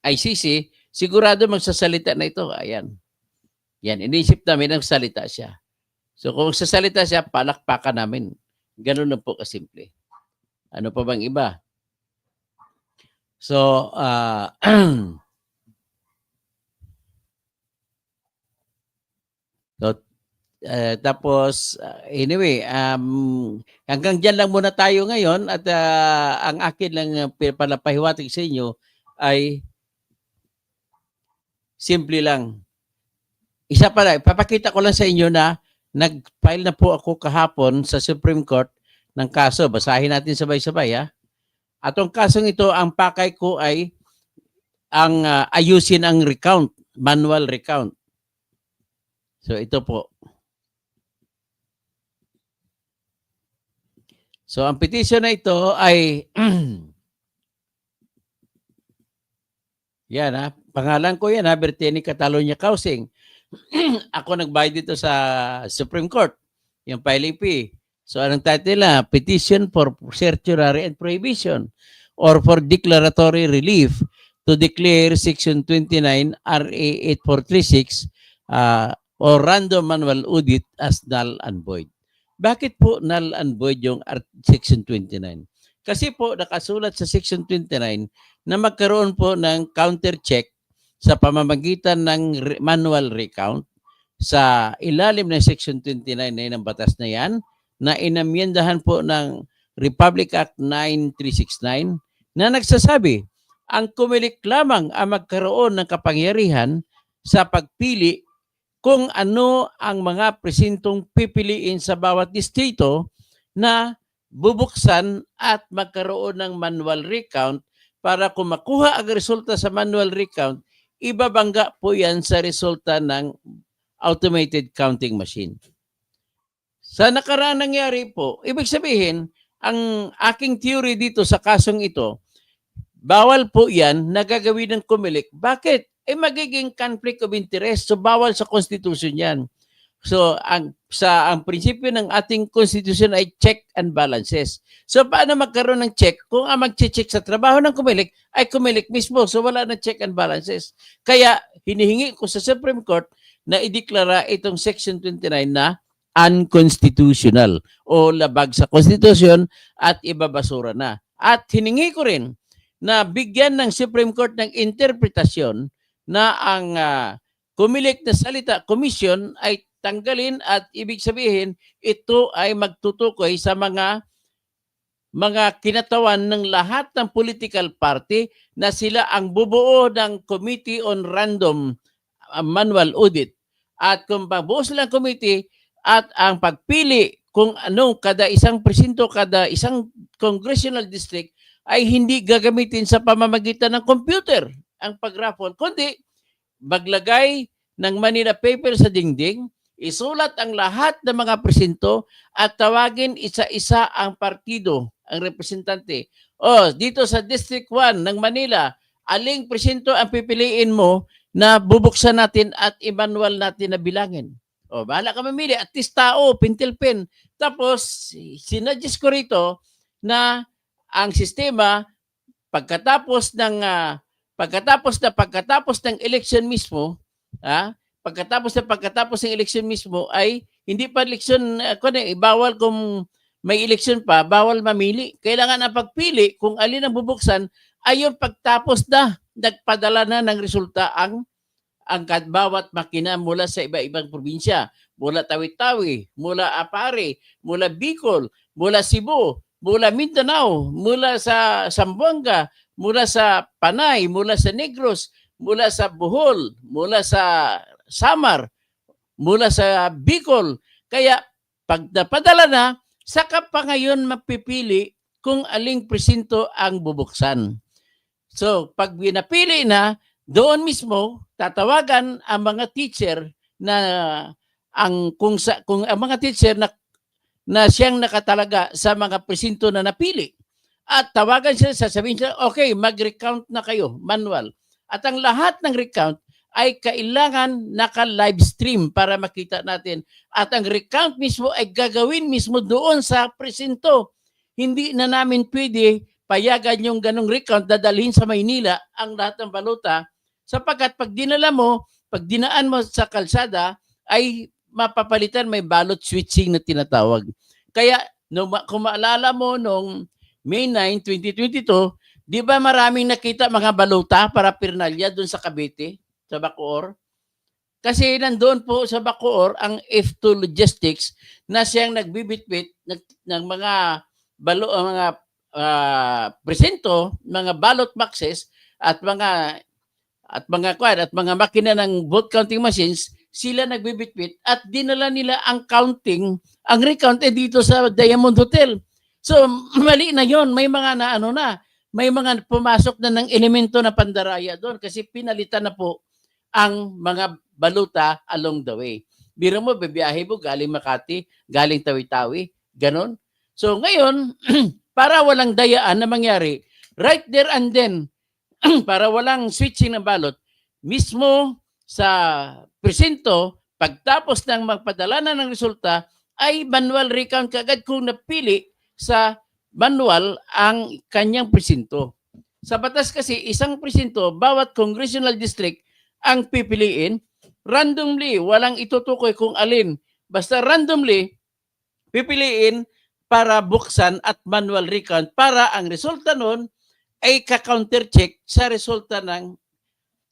ICC, sigurado magsasalita na ito. Ayan. Yan, inisip namin ang salita siya. So kung sasalita siya, palakpakan namin. Ganun na po kasimple. Ano pa bang iba? So, so tapos, anyway, hanggang dyan lang muna tayo ngayon at ang akin lang palapahiwatig sa inyo ay simple lang. Isa pala, papakita ko lang sa inyo na nag-file na po ako kahapon sa Supreme Court ng kaso. Basahin natin sabay-sabay, ha? At ang kasong ito, ang pakay ko ay ang ayusin ang recount, manual recount. So ito po. So ang petition na ito ay yan, ha. Pangalan ko yan, ha, Berteni Catalonia Causing. Ako nagbayad dito sa Supreme Court, yung filing fee. So anong title na? Petition for certiorari and prohibition or for declaratory relief to declare Section 29 RA 8436 or random manual audit as null and void. Bakit po null and void yung Section 29? Kasi po nakasulat sa Section 29 na magkaroon po ng counter check sa pamamagitan ng manual recount sa ilalim ng Section 29 na yun, ng batas na yan, na inamyendahan po ng Republic Act 9369 na nagsasabi, ang kumilik lamang ang magkaroon ng kapangyarihan sa pagpili kung ano ang mga presintong pipiliin sa bawat distrito na bubuksan at magkaroon ng manual recount para kung makuha ang resulta sa manual recount, ibabangga po yan sa resulta ng automated counting machine. Sa nakaraan nangyari po, ibig sabihin, ang aking theory dito sa kasong ito, bawal po yan na gagawin ng COMELEC. Bakit? Magiging conflict of interest. So, bawal sa Constitution yan. So, ang prinsipyo ng ating Constitution ay check and balances. So, paano magkaroon ng check? Kung ang mag-check sa trabaho ng COMELEC ay COMELEC mismo. So, wala na check and balances. Kaya, hinihingi ko sa Supreme Court na ideklara itong Section 29 na unconstitutional o labag sa Constitution at ibabasura na. At hiningi ko rin na bigyan ng Supreme Court ng interpretasyon na ang COMELEC na salita, commission, ay tanggalin at ibig sabihin ito ay magtutukoy sa mga kinatawan ng lahat ng political party na sila ang bubuo ng Committee on Random Manual Audit. At kung babuo silang committee at ang pagpili kung anong kada isang presinto, kada isang congressional district ay hindi gagamitin sa pamamagitan ng computer ang pag-raffle, kundi maglagay ng Manila paper sa dingding, isulat ang lahat ng mga presinto at tawagin isa-isa ang partido, ang representante. O, dito sa District 1 ng Manila, aling presinto ang pipiliin mo na bubuksan natin at i-manual natin na bilangin. O, bahala ka mamili. At least tao, pintil-pin. Tapos, sinadjust ko rito na ang sistema, pagkatapos ng election mismo, pagkatapos ng election mismo ay hindi pa election, bawal kung may election pa, bawal mamili. Kailangan ang pagpili kung alin ang bubuksan ay yung pagtapos na nagpadala na ng resulta ang bawat makina mula sa iba-ibang probinsya, mula Tawi-Tawi, mula Apare, mula Bicol, mula Cebu, mula Mindanao, mula sa Zamboanga, mula sa Panay, mula sa Negros, mula sa Bohol, mula sa Samar, mula sa Bicol. Kaya pag napadala na, saka pa ngayon mapipili kung aling presinto ang bubuksan. So, pag binapili na, doon mismo tatawagan ang mga teacher na ang mga teacher na siyang nakatalaga sa mga presinto na napili. At tawagan sila, sasabihin sila, okay, mag-recount na kayo, manual. At ang lahat ng recount ay kailangan naka-live stream para makita natin. At ang recount mismo ay gagawin mismo doon sa presinto. Hindi na namin pwede payagan yung ganong recount, dadalhin sa Maynila ang lahat ng balota, sapagkat pag dinala mo, pag dinaan mo sa kalsada, ay mapapalitan, may ballot switching na tinatawag. Kaya kung maalala mo noong May 9, 2022, di ba maraming nakita mga balota para pirnalya doon sa Cavite, sa Bacoor? Kasi nandoon po sa Bacoor ang F2 Logistics na siyang nagbibitbit ng mga mga presento, mga ballot boxes at mga makina ng vote counting machines. Sila nagbibitbit at dinala nila ang ang recount dito sa Diamond Hotel. So mali na yon, may mga may mga pumasok na ng elemento na pandaraya doon kasi pinalitan na po ang mga baluta along the way. Biro mo, bibiyahe mo galing Makati, galing Tawi-Tawi, ganon. So ngayon, para walang dayaan na mangyari, right there and then, para walang switching ng balot, mismo sa presinto, pagtapos ng magpadala na ng resulta, ay manual recount kagad kung napili sa manual ang kanyang presinto. Sa batas kasi, isang presinto, bawat congressional district ang pipiliin, randomly, walang itutukoy kung alin. Basta randomly, pipiliin para buksan at manual recount para ang resulta nun ay ka-counter-check sa resulta ng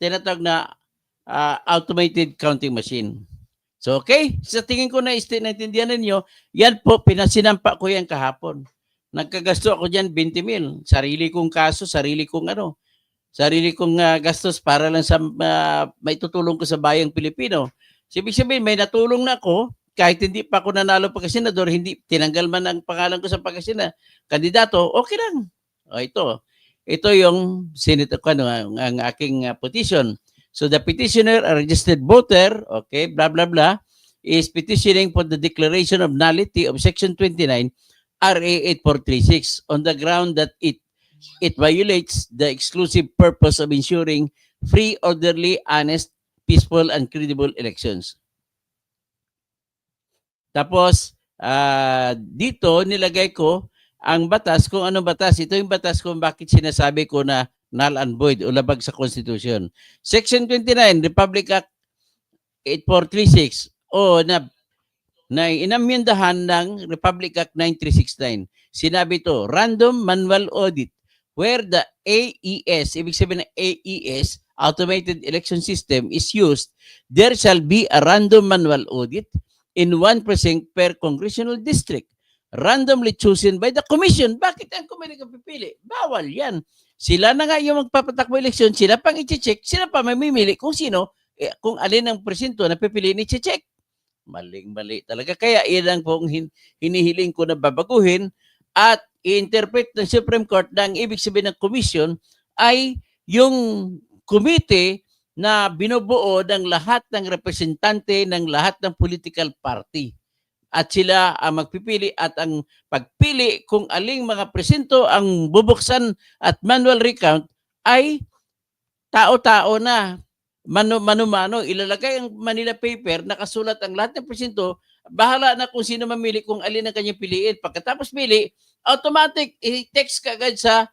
tinatawag na automated counting machine. So, okay? Sa tingin ko na naintindihan ninyo, yan po, pinasinampa ko yan kahapon. Nagkagasto ako dyan 20 mil. Sarili kong kaso, sarili kong gastos para lang sa maitutulong ko sa bayang Pilipino. Ibig sabihin, may natulong na ako, kahit hindi pa ako nanalo pagkasenador, hindi tinanggal man ang pangalan ko sa kandidato, okay lang. O ito yung senator ko, ang aking petition. So the petitioner, a registered voter, okay, blah, blah, blah, is petitioning for the declaration of nullity of Section 29, RA 8436, on the ground that it violates the exclusive purpose of ensuring free, orderly, honest, peaceful, and credible elections. Tapos, dito nilagay ko ang batas, kung anong batas. Ito yung batas kung bakit sinasabi ko na null and void o labag sa Constitution. Section 29, Republic Act 8436, o na inamyendahan ng Republic Act 9369. Sinabi to, random manual audit where the AES, ibig sabihin ng AES, Automated Election System, is used, there shall be a random manual audit in 1% per congressional district, randomly chosen by the commission. Bakit ang commission pipili? Bawal yan. Sila na nga yung magpapatakbo eleksyon, sila pang i-check, sila pa mamimili kung sino, kung alin ang presinto na pipiliin i-check. Maling-mali talaga. Kaya iyan po hinihiling ko na babaguhin at i-interpret ng Supreme Court na ang ibig sabihin ng commission ay yung committee na binubuo ng lahat ng representante ng lahat ng political party. At sila ang magpipili at ang pagpili kung aling mga presinto ang bubuksan at manual recount ay tao-tao na. Mano-mano, ilalagay ang Manila paper, nakasulat ang lahat ng presinto, bahala na kung sino mamili kung alin ang kanyang piliin. Pagkatapos pili, automatic, i-text ka agad sa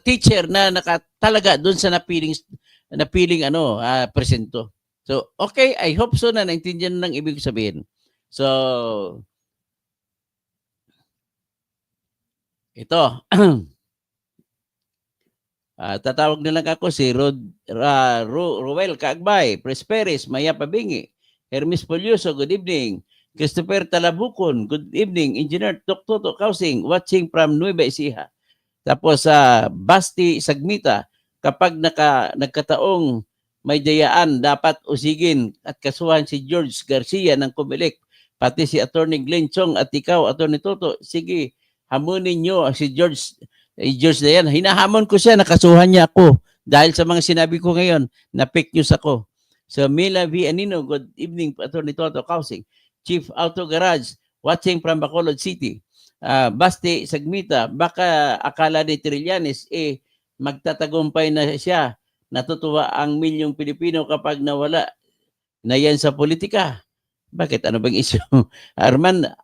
teacher na nakatalaga doon sa napiling presento. So, okay, I hope so na naintindihan ng ibig sabihin. So, ito. Tatawag na lang ako si Ruel Kaagbay, Presperis, Maya Pabingi, Hermes Polioso, good evening. Christopher Talabukon, good evening. Engineer Toktoto Kausing, watching from Nueva Ecija. Tapos Basti Sagmita, kapag nagkataong may dayaan, dapat usigin at kasuhan si George Garcia ng Comelec, pati si Attorney Glenn Chong at ikaw, Attorney Toto. Sige, hamunin nyo si George Dayan. Hinahamon ko siya, nakasuhan niya ako dahil sa mga sinabi ko ngayon na fake news ako. So Mila V. Anino, good evening, Attorney Toto Kausing. Chief Auto Garage, watching from Bacolod City. Basti Sagmita, baka akala ni Trillanes, magtatagumpay na siya. Natutuwa ang milyong Pilipino kapag nawala na yan sa politika. Bakit? Ano bang issue?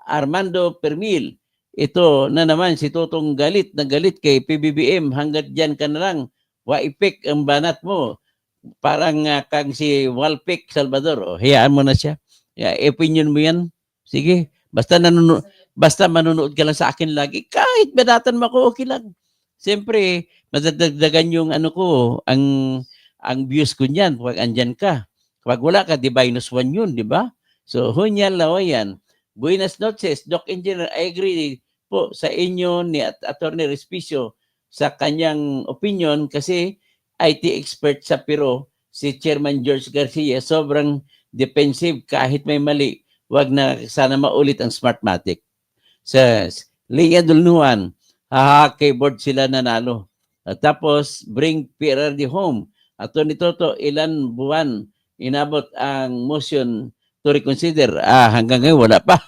Armando Permil, ito na naman si Totong galit na galit kay PBBM, hanggat dyan ka na lang, waipik ang banat mo. Parang kang si Walpik Salvador. O, hayaan mo na siya. Opinion mo yan. Sige. Basta manunood ka lang sa akin lagi. Kahit banatan mo ako, okay lang. Siyempre, madadagdagan yung ano ko, ang views ko niyan pag andyan ka. Kapag wala ka, di -1 yun, di ba? So, hunyal lawayan. Buenas noches, Doc Engineer. I agree po sa inyo ni Attorney Respicio sa kanyang opinion kasi IT expert sa Peru, si Chairman George Garcia, sobrang defensive kahit may mali. Wag na sana maulit ang Smartmatic. Sa Leia Dulnuan, keyboard sila nanalo. Tapos, bring PRRD home. Attorney Toto, ilan buwan inabot ang motion to reconsider? Hanggang ngayon wala pa.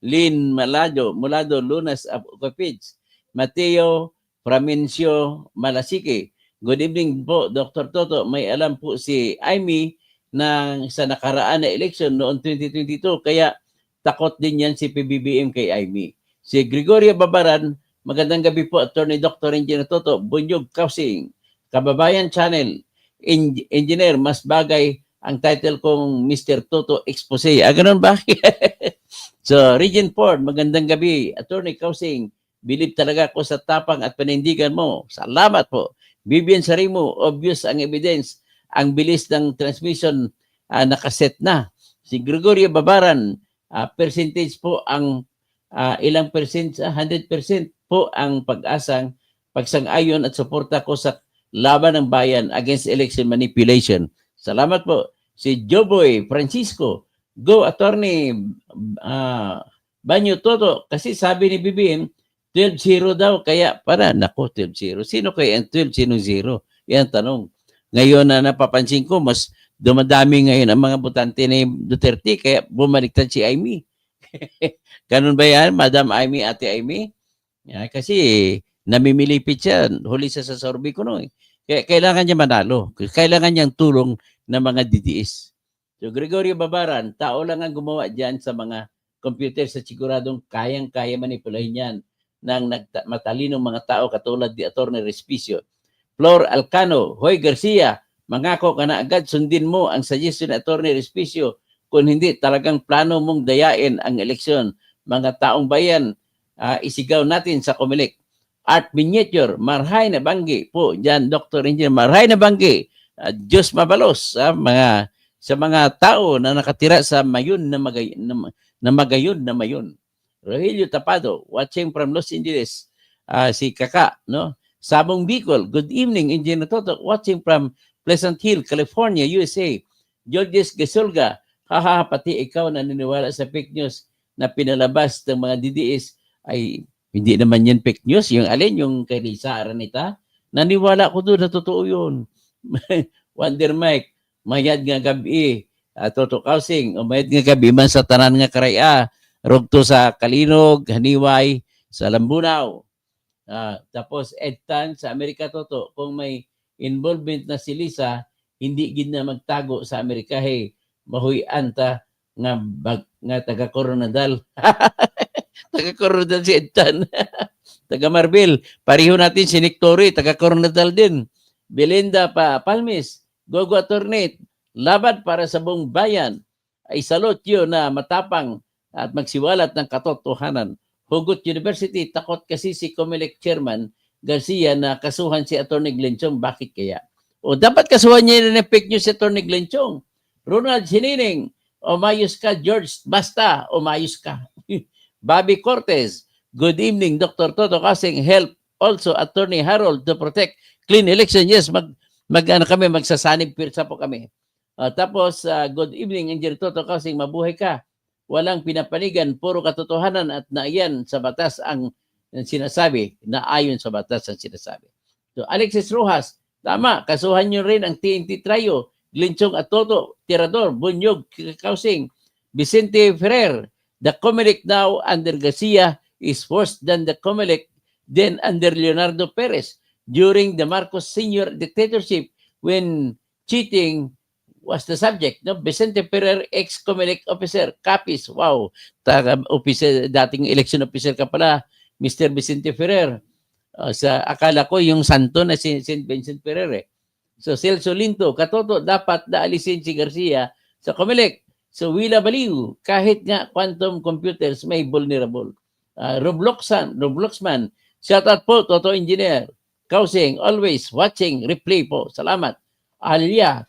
Lynn Mulado, Lunas Capiz, Mateo Framincio Malasike. Good evening po, Dr. Toto. May alam po si Amy na sa nakaraan na election noong 2022, kaya takot din yan si PBBM kay Amy. Si Gregorio Babaran, magandang gabi po, Attorney Dr. Engineer Toto, Bunyog Kausing, Kababayan Channel, Engineer, mas bagay ang title kong Mr. Toto Expose. Ganun ba? So, Regent Ford, magandang gabi, Attorney Kausing, believe talaga ako sa tapang at panindigan mo. Salamat po. Vivian Sarimo, obvious ang evidence. Ang bilis ng transmission nakaset na. Si Gregorio Babaran, percentage po ang ilang percent, 100% po ang pag-asang pagsang-ayon at suporta ko sa laban ng bayan against election manipulation. Salamat po. Si Joboy Francisco, go Attorney Banyo Toto, kasi sabi ni BBM, 12-0 daw, kaya para, nako, 12-0. Sino kaya ang 12? Sino 0? Yan tanong. Ngayon na napapansin ko, mas dumadami ngayon ang mga botante ni Duterte, kaya bumaliktad si Amy. Ganun ba yan, Madam Amy, Ate Amy? Kasi namimilipit siya, huli siya sa sorbi ko no. Kaya kailangan niya manalo. Kailangan niyang tulong ng mga DDS. So Gregorio Babaran, tao lang ang gumawa dyan sa mga computer sa siguradong kayang-kaya manipulahin yan ng matalinong mga tao katulad ni Attorney Respicio. Flor Alcano, Hoy Garcia, mangako ka na agad, sundin mo ang suggestion ni Attorney Respicio. Kung hindi, talagang plano mong dayain ang eleksyon. Mga taong bayan, isigaw natin sa Comelec. Art Miniature, Marhay na Banggi po, dyan Dr. Engineer, Marhay na Banggi, Diyos mabalos sa mga tao na nakatira sa mayon na magayon na mayon. Rogelio Tapado, watching from Los Angeles, si Kaka, no? Sabong Bicol, good evening, Engineer Toto, watching from Pleasant Hill, California, USA. Georges Gasolga, pati ikaw naniniwala sa fake news na pinalabas ng mga DDS, ay hindi naman yan fake news. Yung alin, yung kay Lisa Aranita, naniwala ko doon na totoo yun. Wonder Mike, mayad nga gabi, Toto Kausing, mayad nga gabi man sa tanan nga karaya, rugto sa Kalinog, Haniway, sa Lambunaw. Tapos Edtan sa Amerika Toto, kung may involvement na si Lisa, hindi gid na magtago sa Amerika, hey, mahuyan ta nga taga Coronadal. Taga Coronadal si Edtan. Taga Marbil, pareho natin si Nick Torrey, taga Coronadal din. Belinda Palmis, Gogo Attorney, laban para sa buong bayan. Ay salute yun na matapang at magsiwalat ng katotohanan. Hugot University, takot kasi si Comelec Chairman Garcia na kasuhan si Atty. Glenchong. Bakit kaya? O dapat kasuhan niya ng fake news si Atty. Glenchong. Ronald Sinining, umayos ka George, basta umayos ka. Bobby Cortez, good evening Dr. Toto Kasing, help also Attorney Harold to protect clean election. Yes, magsasanib pirsa po kami. Tapos, good evening Engineer Toto Kasing, mabuhay ka. Walang pinapanigan, puro katotohanan at naiyan sa batas ang sinasabi, na ayon sa batas ang sinasabi. So, Alexis Rojas, tama, kasuhan nyo rin ang TNT Trio, Glenchong at Toto, Tirador, Bunyog, Kausing, Vicente Ferrer. The Comelec now under Garcia is worse than the Comelec then under Leonardo Perez during the Marcos Sr. dictatorship when cheating was the subject. No? Vicente Ferrer, ex-Comelec officer, Capiz. Wow. Officer, dating election officer ka pala, Mr. Vicente Ferrer. Sa akala ko yung santo na si St. Vincent Ferrer eh. So Celso Linto, katoto, dapat naalisin si Garcia sa Comelec. So Willa Baliw, kahit nga quantum computers may vulnerable. Robloxman, shout out po, Toto Engineer. Kausing, always watching, replay po. Salamat. Alia,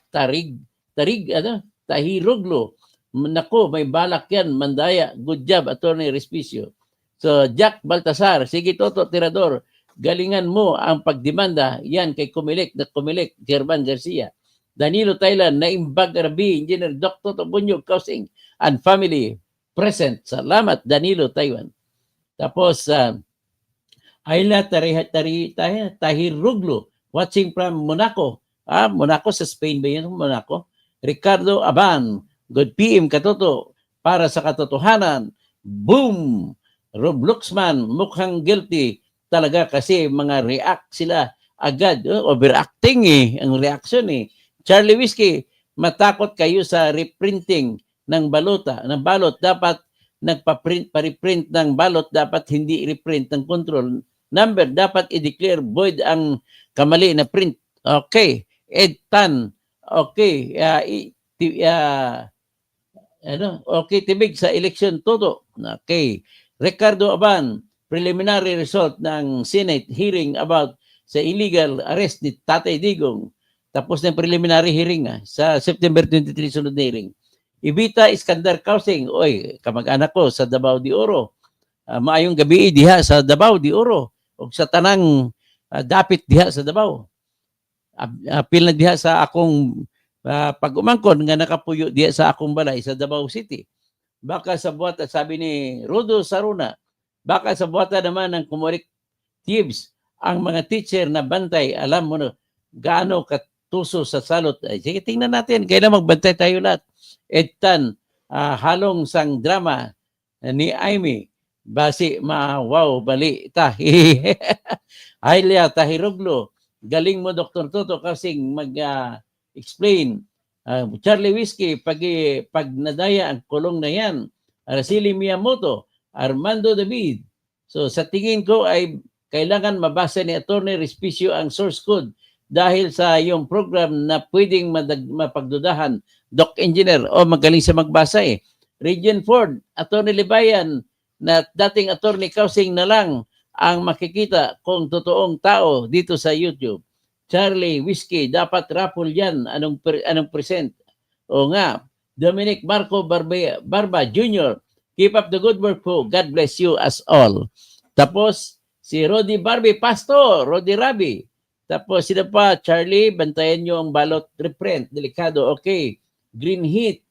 Tahiroglo. Nako, may balak yan, Mandaya. Good job, Attorney Respicio. So, Jack Baltasar, sige Toto, Tirador, galingan mo ang pagdemanda yan kay Comelec, German Garcia. Danilo Thailand, Naimbag Arabi, Engineer Dr. Tobunyog, Kausing, and family present. Salamat, Danilo Taiwan. Tapos, Ayla Tahiroglo, watching from Monaco. Monaco sa Spain ba yun? Monaco. Ricardo Aban, good PM katoto, para sa katotohanan. Boom! Robloxman, mukhang guilty talaga kasi mga react sila agad. Overacting ang reaction Charlie Whiskey, matakot kayo sa reprinting ng balot. Dapat nagpa-reprint ng balot, dapat hindi reprint ng control number. Dapat i-declare void ang kamali na print. Okay. Ed Tan. Okay. Okay, tibig sa election Toto. Okay. Ricardo Aban, preliminary result ng Senate hearing about sa illegal arrest ni Tatay Digong. Tapos ng preliminary hearing sa September 23 sunod na hearing. Ibita Iskandar Kausing, oy, kamag-anak ko sa Davao de Oro. Maayong gabi diha sa Davao de Oro o sa tanang dapit diha sa Davao. Apil na diha sa akong pag-umangkon nga nakapuyo diha sa akong balay sa Davao City. Baka sa buwata, sabi ni Rodo Saruna, baka sa buwata naman ng Comelec Thieves, ang mga teacher na bantay, alam mo na gaano katuso sa salot. Sige, tingnan natin, kailan magbantay tayo lahat. Edtan, halong sang drama ni Aimee, basi wow, bali, Ayla Tahiroglo, galing mo Dr. Toto kasing mag-explain. Charlie Whiskey, pag nadaya ang kulong na yan, Araceli Miyamoto, Armando David. So sa tingin ko ay kailangan mabasa ni Attorney Respicio ang source code dahil sa yung program na pwedeng mapagdudahan. Doc Engineer, magaling sa magbasa Region Ford, Attorney Libayan, na dating Attorney Kausing na lang ang makikita kung totoong tao dito sa YouTube. Charlie Whiskey, dapat raffle yan. Anong present? O nga, Dominic Marco Barba Jr., keep up the good work po. God bless you as all. Tapos, si Rodi Barbie Pasto, Rodi Rabi. Tapos, sila pa, Charlie, bantayan nyo ang balot reprint. Delikado, okay. Green Heat,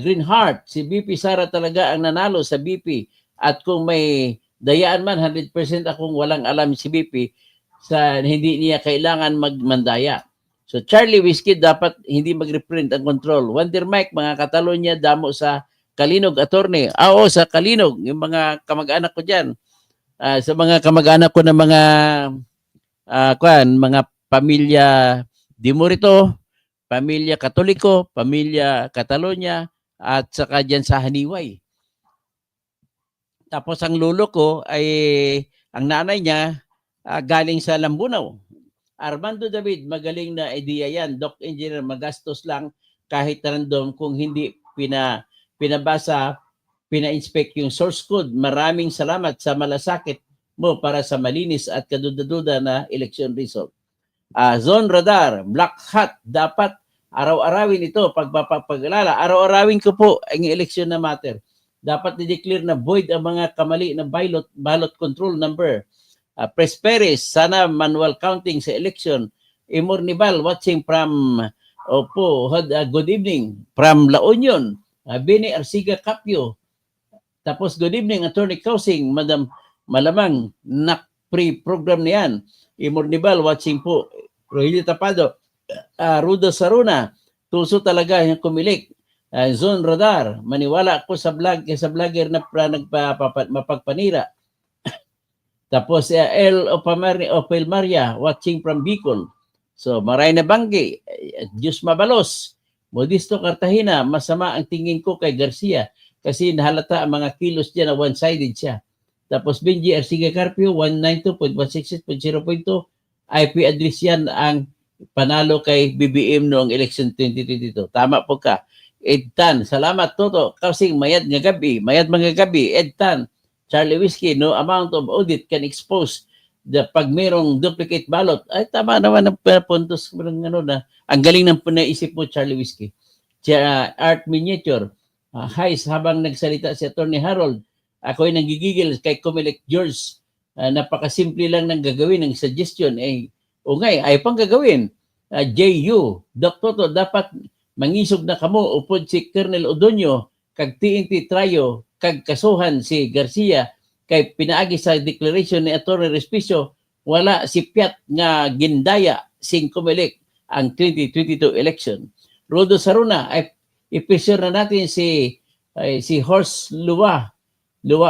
Green Heart, si BP Sara talaga ang nanalo sa BP. At kung may dayaan man, 100% akong walang alam si BP, sa hindi niya kailangan magmandaya. So Charlie Whiskey dapat hindi mag-reprint ang control. Wonder Mike, mga Catalonia, damo sa Kalinog Attorney. Sa Kalinog, yung mga kamag-anak ko dyan. Sa mga kamag-anak ko ng mga mga pamilya Dimorito, pamilya Katoliko, pamilya Catalonia, at saka dyan sa Haniway. Tapos ang lolo ko ay, ang nanay niya, galing sa Lambunaw. Armando David, magaling na idea yan. Doc Engineer, magastos lang kahit random kung hindi pinabasa, pina-inspect yung source code. Maraming salamat sa malasakit mo para sa malinis at kaduda-duda na election result. Zone Radar, Black Hat, dapat araw-arawin ito pagpapag-alala. Araw-arawin ko po ang election na matter. Dapat i-declare na void ang mga kamali na ballot control number. Presperis, sana manual counting sa election. Imornibal, watching from good evening, from La Union. Bini Arsiga Capio. Tapos good evening, Attorney Kausing, Madam Malamang, pre-program na yan. Imornibal, watching po. Rogelio Tapado, Rudo Saruna, tuso talaga yung Comelec. Zone Radar, maniwala ako sa vlogger na mapagpanira. Tapos Opel Maria, watching from Bicol. So Maray na Banggi, Diyos Mabalos, Modisto Cartagena, masama ang tingin ko kay Garcia kasi nahalata ang mga kilos niya na one-sided siya. Tapos Benji Arsiga Carpio, 192.166.0.2, IP address yan ang panalo kay BBM noong election 2022. Tama po ka. Edtan, salamat Toto. Kasi mayad mga gabi, Edtan, Charlie Whiskey, no amount of audit can expose the pag merong duplicate ballot. Ay, tama naman ang puntos ng ano na. Ang galing ng naisip mo, Charlie Whiskey. Art Miniature, Heis, habang nagsalita si Attorney Harold, ako'y nanggigigil kay Comelec George. Napakasimple lang ng gagawin, ng suggestion. Ungay, ay pang gagawin. JU, Dr. Toto, dapat mangisog na kamo upod si Colonel Odonio, kag TNT Trayo, kag kasuhan si Garcia, kay pinaagi sa declaration ni Attorney Respicio, wala si Piat nga gindaya sing Comelec ang 2022 election. Rodo Saruna, ay ipisure na natin si Horst Luwa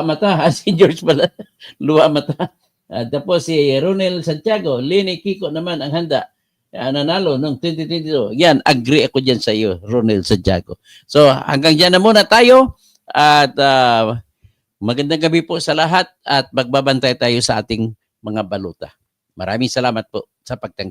Mata, si George pala, Luwa Mata. Tapos si Ronel Santiago, Lene Kiko naman ang handa. Nanalo noong 2022. Yan, agree ako dyan sa iyo, Ronel Santiago. So hanggang dyan na muna tayo at magandang gabi po sa lahat at magbabantay tayo sa ating mga baluta. Maraming salamat po sa pagtangkilik.